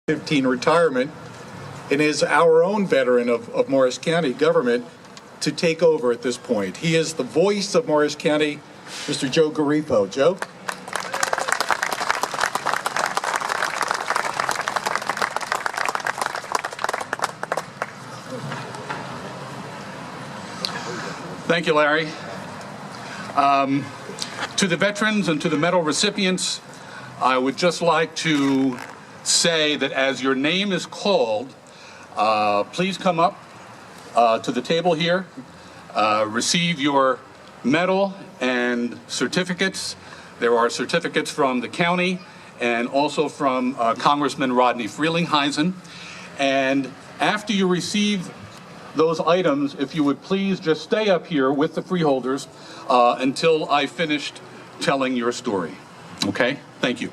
15 retirement and is our own veteran of Morris County government to take over at this point. He is the voice of Morris County, Mr. Joe Garifo. Joe? Thank you, Larry. To the veterans and to the medal recipients, I would just like to say that as your name is called, please come up to the table here, receive your medal and certificates. There are certificates from the county and also from Congressman Rodney Frelinghuysen. And after you receive those items, if you would please just stay up here with the freeholders until I finished telling your story. Okay? Thank you.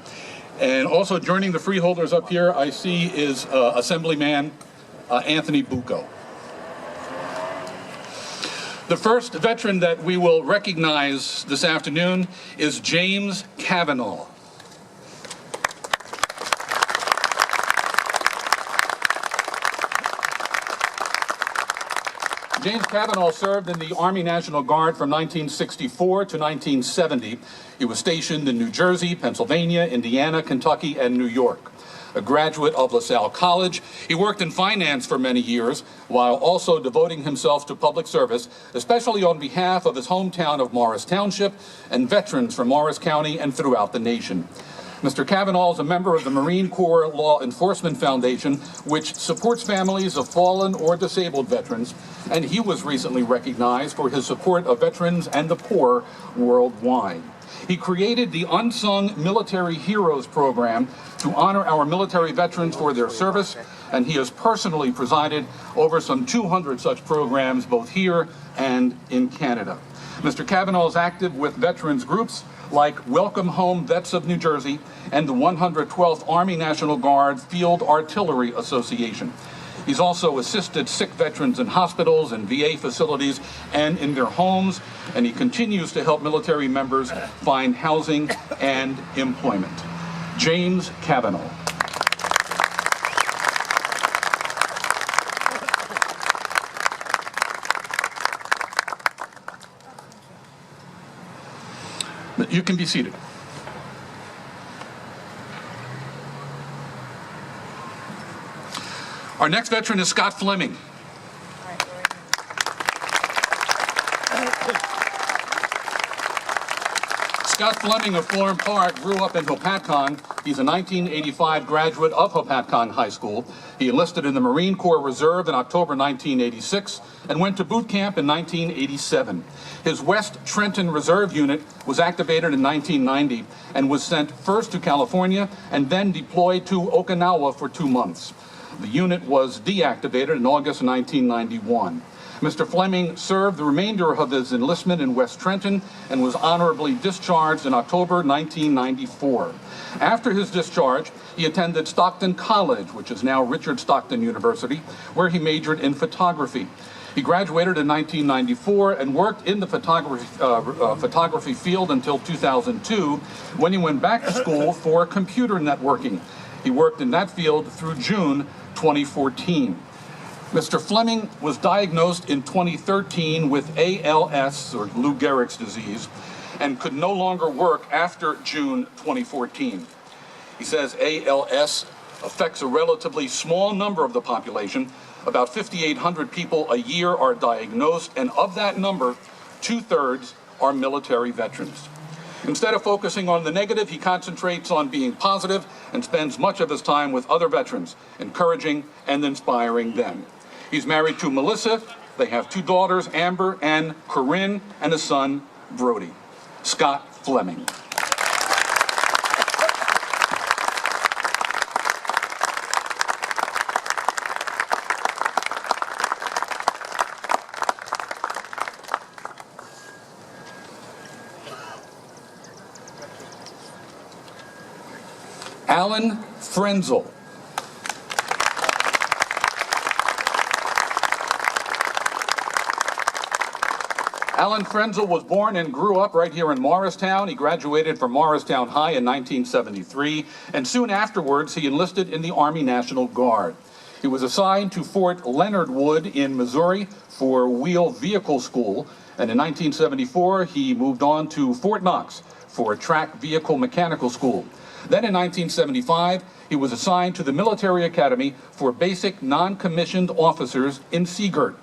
And also joining the freeholders up here, I see is Assemblyman Anthony Bucco. The first veteran that we will recognize this afternoon is James Cavanaugh. James Cavanaugh served in the Army National Guard from 1964 to 1970. He was stationed in New Jersey, Pennsylvania, Indiana, Kentucky, and New York. A graduate of LaSalle College, he worked in finance for many years while also devoting himself to public service, especially on behalf of his hometown of Morris Township and veterans from Morris County and throughout the nation. Mr. Cavanaugh is a member of the Marine Corps Law Enforcement Foundation, which supports families of fallen or disabled veterans, and he was recently recognized for his support of veterans and the poor worldwide. He created the Unsung Military Heroes program to honor our military veterans for their service, and he has personally presided over some 200 such programs both here and in Canada. Mr. Cavanaugh is active with veterans groups like Welcome Home Vets of New Jersey and the 112th Army National Guard Field Artillery Association. He's also assisted sick veterans in hospitals and VA facilities and in their homes, and he continues to help military members find housing and employment. James Cavanaugh. You can be seated. Our next veteran is Scott Fleming. Scott Fleming of Florham Park grew up in Hopatcong. He's a 1985 graduate of Hopatcong High School. He enlisted in the Marine Corps Reserve in October 1986 and went to boot camp in 1987. His West Trenton Reserve Unit was activated in 1990 and was sent first to California and then deployed to Okinawa for 2 months. The unit was deactivated in August 1991. Mr. Fleming served the remainder of his enlistment in West Trenton and was honorably discharged in October 1994. After his discharge, he attended Stockton College, which is now Richard Stockton University, where he majored in photography. He graduated in 1994 and worked in the photography field until 2002, when he went back to school for computer networking. He worked in that field through June 2014. Mr. Fleming was diagnosed in 2013 with ALS, or Lou Gehrig's disease, and could no longer work after June 2014. He says ALS affects a relatively small number of the population. About 5,800 people a year are diagnosed, and of that number, 2/3 are military veterans. Instead of focusing on the negative, he concentrates on being positive and spends much of his time with other veterans, encouraging and inspiring them. He's married to Melissa. They have 2 daughters, Amber and Corinne, and a son, Brody. Scott Fleming. Alan Frenzel. Alan Frenzel was born and grew up right here in Morristown. He graduated from Morristown High in 1973, and soon afterwards he enlisted in the Army National Guard. He was assigned to Fort Leonard Wood in Missouri for Wheel Vehicle School, and in 1974 he moved on to Fort Knox for Track Vehicle Mechanical School. Then in 1975, he was assigned to the Military Academy for Basic Non-Commissioned Officers in Seagirt.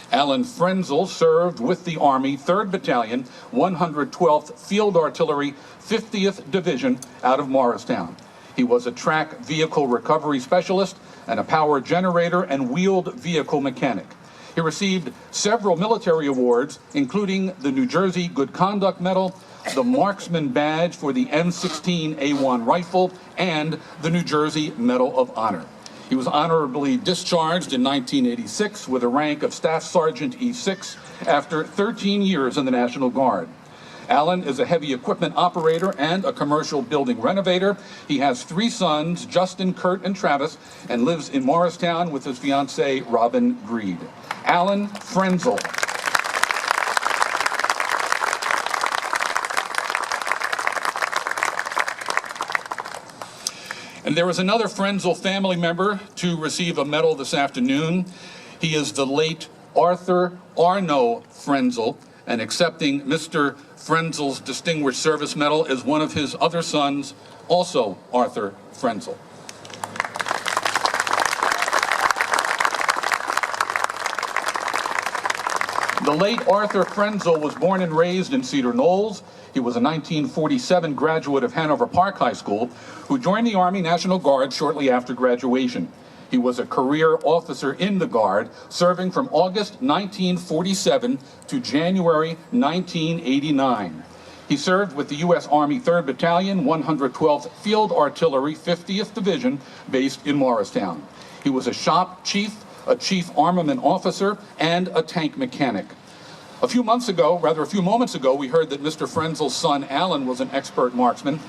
Alan Frenzel served with the Army 3rd Battalion, 112th Field Artillery, 50th Division out of Morristown. He was a track vehicle recovery specialist and a power generator and wheeled vehicle mechanic. He received several military awards, including the New Jersey Good Conduct Medal, the Marksman Badge for the M16A1 rifle, and the New Jersey Medal of Honor. He was honorably discharged in 1986 with a rank of Staff Sergeant E6 after 13 years in the National Guard. Alan is a heavy equipment operator and a commercial building renovator. He has 3 sons, Justin, Kurt, and Travis, and lives in Morristown with his fiancée, Robin Greed. Alan Frenzel. And there is another Frenzel family member to receive a medal this afternoon. He is the late Arthur Arno Frenzel, and accepting Mr. Frenzel's Distinguished Service Medal is one of his other sons, also Arthur Frenzel. The late Arthur Frenzel was born and raised in Cedar Knolls. He was a 1947 graduate of Hanover Park High School who joined the Army National Guard shortly after graduation. He was a career officer in the Guard, serving from August 1947 to January 1989. He served with the U.S. Army 3rd Battalion, 112th Field Artillery, 50th Division, based in Morristown. He was a shop chief, a chief armament officer, and a tank mechanic. A few moments ago, we heard that Mr. Frenzel's son, Alan, was an expert marksman.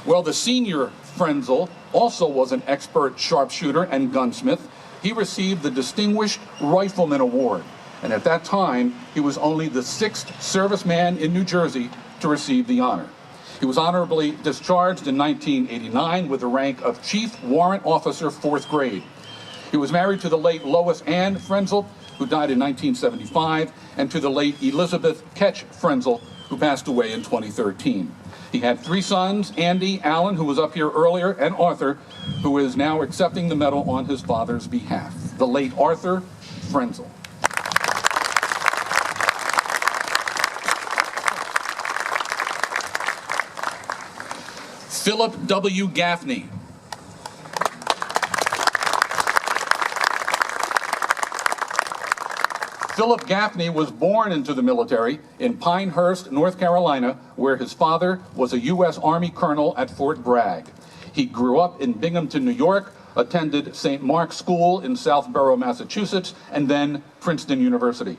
Well, the senior Frenzel also was an expert sharpshooter and gunsmith. He received the Distinguished Rifleman Award, and at that time, he was only the 6th serviceman in New Jersey to receive the honor. He was honorably discharged in 1989 with the rank of Chief Warrant Officer, 4th grade. He was married to the late Lois Ann Frenzel, who died in 1975, and to the late Elizabeth Ketch Frenzel, who passed away in 2013. He had 3 sons, Andy, Alan, who was up here earlier, and Arthur, who is now accepting the medal on his father's behalf. The late Arthur Frenzel. Phillip W. Gaffney. Philip Gaffney was born into the military in Pinehurst, North Carolina, where his father was a U.S. Army colonel at Fort Bragg. He grew up in Binghamton, New York, attended St. Mark's School in Southborough, Massachusetts, and then Princeton University.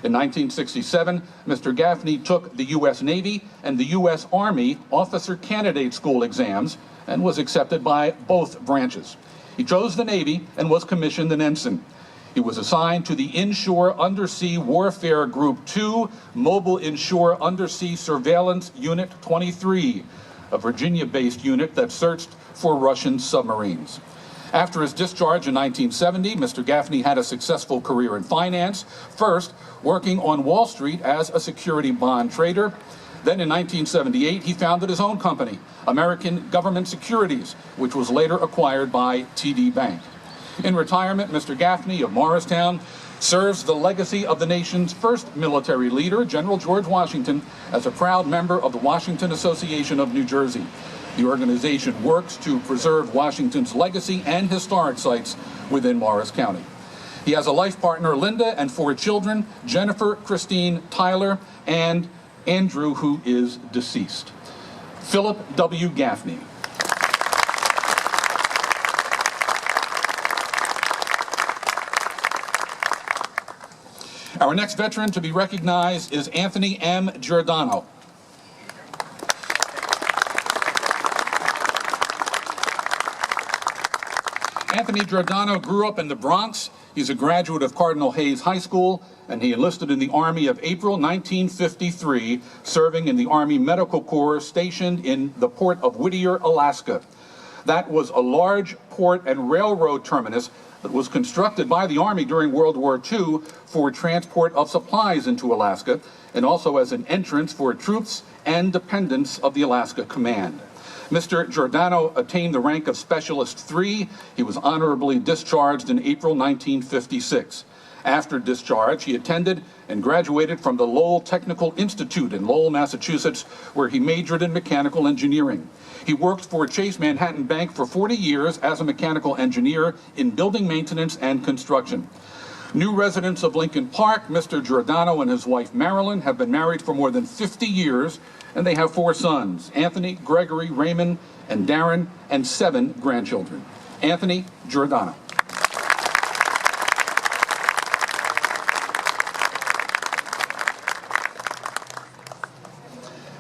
In 1967, Mr. Gaffney took the U.S. Navy and the U.S. Army Officer Candidate School exams and was accepted by both branches. He chose the Navy and was commissioned an ensign. He was assigned to the Inshore Undersea Warfare Group 2 Mobile Inshore Undersea Surveillance Unit 23, a Virginia-based unit that searched for Russian submarines. After his discharge in 1970, Mr. Gaffney had a successful career in finance, first working on Wall Street as a security bond trader. Then in 1978, he founded his own company, American Government Securities, which was later acquired by TD Bank. In retirement, Mr. Gaffney of Morristown serves the legacy of the nation's first military leader, General George Washington, as a proud member of the Washington Association of New Jersey. The organization works to preserve Washington's legacy and historic sites within Morris County. He has a life partner, Linda, and 4 children, Jennifer, Christine, Tyler, and Andrew, who is deceased. Philip W. Gaffney. Our next veteran to be recognized is Anthony M. Giordano. Anthony Giordano grew up in the Bronx. He's a graduate of Cardinal Hayes High School, and he enlisted in the Army of April 1953, serving in the Army Medical Corps stationed in the port of Whittier, Alaska. That was a large port and railroad terminus that was constructed by the Army during World War II for transport of supplies into Alaska, and also as an entrance for troops and dependents of the Alaska Command. Mr. Giordano attained the rank of Specialist 3. He was honorably discharged in April 1956. After discharge, he attended and graduated from the Lowell Technical Institute in Lowell, Massachusetts, where he majored in mechanical engineering. He worked for Chase Manhattan Bank for 40 years as a mechanical engineer in building maintenance and construction. New residents of Lincoln Park, Mr. Giordano and his wife Marilyn have been married for more than 50 years, and they have 4 sons, Anthony, Gregory, Raymond, and Darren, and 7 grandchildren. Anthony Giordano.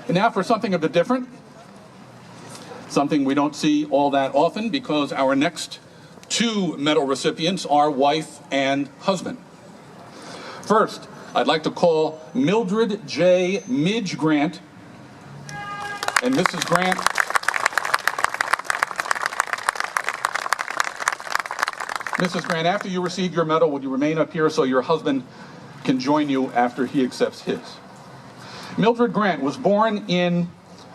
And now for something a bit different, something we don't see all that often, because our next 2 medal recipients are wife and husband. First, I'd like to call Mildred J Grant and Mrs. Grant. Mrs. Grant, after you receive your medal, would you remain up here so your husband can join you after he accepts his? Mildred Grant was born in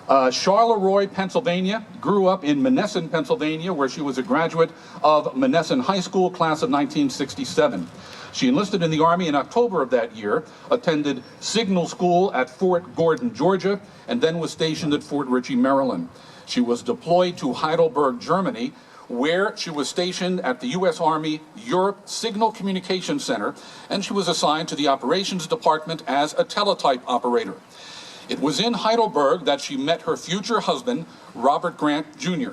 Charleroi, Pennsylvania, grew up in Monessen, Pennsylvania, where she was a graduate of Monessen High School, class of 1967. She enlisted in the Army in October of that year, attended Signal School at Fort Gordon, Georgia, and then was stationed at Fort Ritchie, Maryland. She was deployed to Heidelberg, Germany, where she was stationed at the U.S. Army Europe Signal Communications Center, and she was assigned to the Operations Department as a teletype operator. It was in Heidelberg that she met her future husband, Robert Grant, Jr.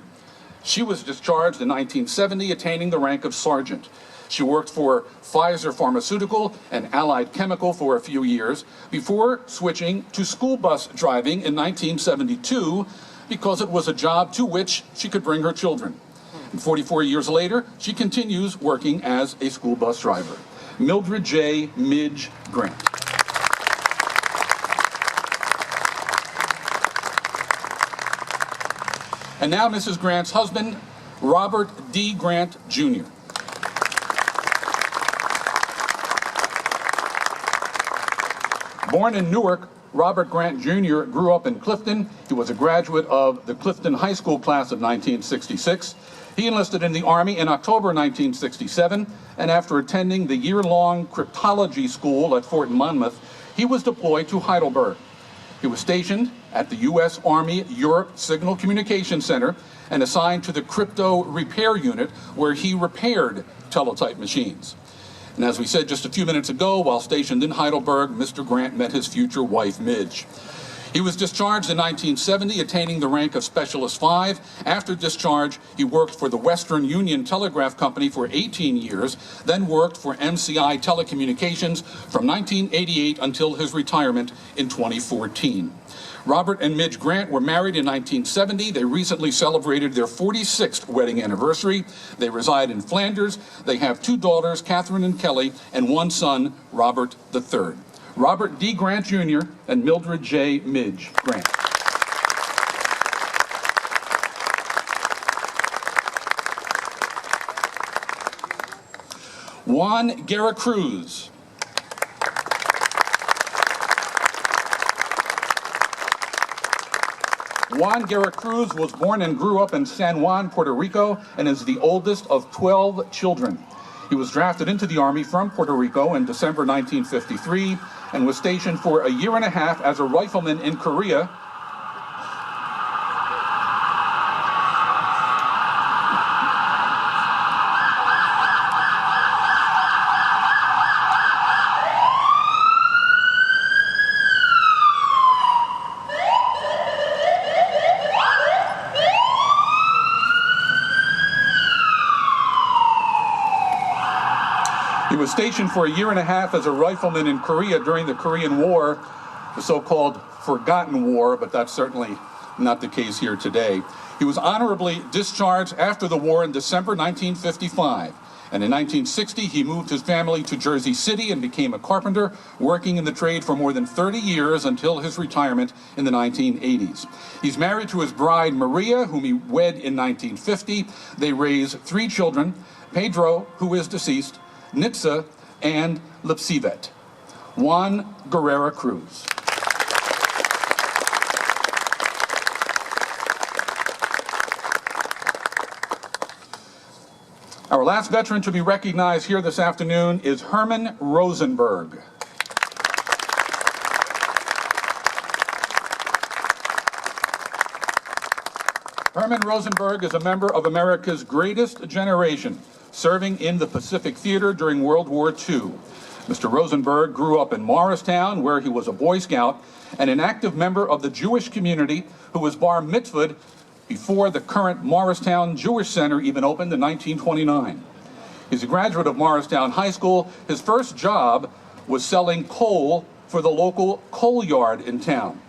She was discharged in 1970, attaining the rank of sergeant. She worked for Pfizer Pharmaceutical and Allied Chemical for a few years before switching to school bus driving in 1972 because it was a job to which she could bring her children. And 44 years later, she continues working as a school bus driver. Mildred J. Midge Grant. And now Mrs. Grant's husband, Robert D. Grant, Jr. Born in Newark, Robert Grant Jr. grew up in Clifton. He was a graduate of the Clifton High School class of 1966. He enlisted in the Army in October 1967, and after attending the year-long cryptology school at Fort Monmouth, he was deployed to Heidelberg. He was stationed at the U.S. Army Europe Signal Communications Center and assigned to the Crypto Repair Unit, where he repaired teletype machines. And as we said just a few minutes ago, while stationed in Heidelberg, Mr. Grant met his future wife, Midge. He was discharged in 1970, attaining the rank of Specialist 5. After discharge, he worked for the Western Union Telegraph Company for 18 years, then worked for MCI Telecommunications from 1988 until his retirement in 2014. Robert and Midge Grant were married in 1970. They recently celebrated their 46th wedding anniversary. They reside in Flanders. They have 2 daughters, Catherine and Kelly, and 1 son, Robert III. Robert D. Grant Jr. and Mildred J. Midge Grant. Juan Guerra-Cruz. Juan Guerra-Cruz was born and grew up in San Juan, Puerto Rico, and is the oldest of 12 children. He was drafted into the Army from Puerto Rico in December 1953 and was stationed for a year and a half as a rifleman in Korea. He was stationed for a year and a half as a rifleman in Korea during the Korean War, the so-called Forgotten War, but that's certainly not the case here today. He He was honorably discharged after the war in December 1955. And in 1960, he moved his family to Jersey City and became a carpenter, working in the trade for more than 30 years until his retirement in the 1980s. He's married to his bride, Maria, whom he wed in 1950. They raise 3 children, Pedro, who is deceased, Nitsa, and Lipsivet. Juan Guerra-Cruz. Our last veteran to be recognized here this afternoon is Herman Rosenberg. Herman Rosenberg is a member of America's greatest generation, serving in the Pacific Theater during World War II. Mr. Rosenberg grew up in Morristown, where he was a Boy Scout and an active member of the Jewish community who was bar mitzvahed before the current Morristown Jewish Center even opened in 1929. He's a graduate of Morristown High School. His first job was selling coal for the local coal yard in town.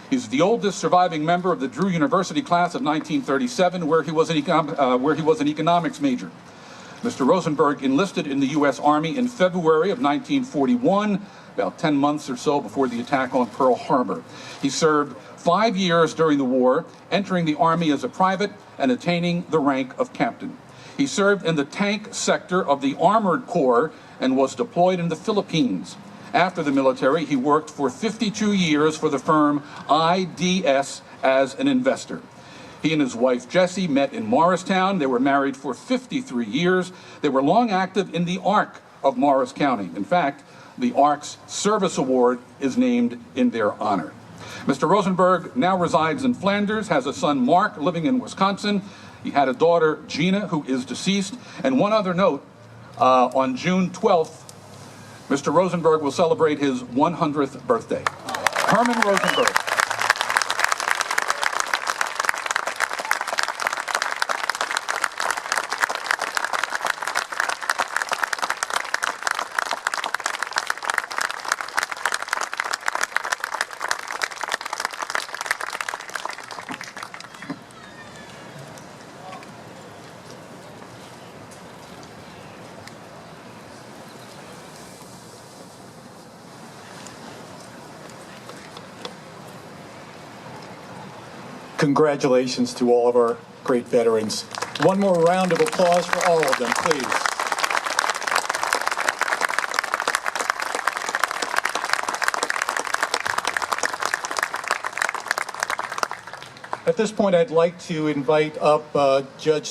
He's the oldest surviving member of the Drew University class of 1937, where he was an economics major. Mr. Rosenberg enlisted in the U.S. Army in February of 1941, about 10 months or so before the attack on Pearl Harbor. He served 5 years during the war, entering the Army as a private and attaining the rank of captain. He served in the tank sector of the Armored Corps and was deployed in the Philippines. After the military, he worked for 52 years for the firm IDS as an investor. He and his wife, Jessie, met in Morristown. They were married for 53 years. They were long active in the ARC of Morris County. In fact, the ARC's Service Award is named in their honor. Mr. Rosenberg now resides in Flanders, has a son, Mark, living in Wisconsin. He had a daughter, Gina, who is deceased. And one other note, on June 12th, Mr. Rosenberg will celebrate his 100th birthday. Herman Rosenberg. Congratulations to all of our great veterans. One more round of applause for all of them, please. At this point, I'd like to invite up Judge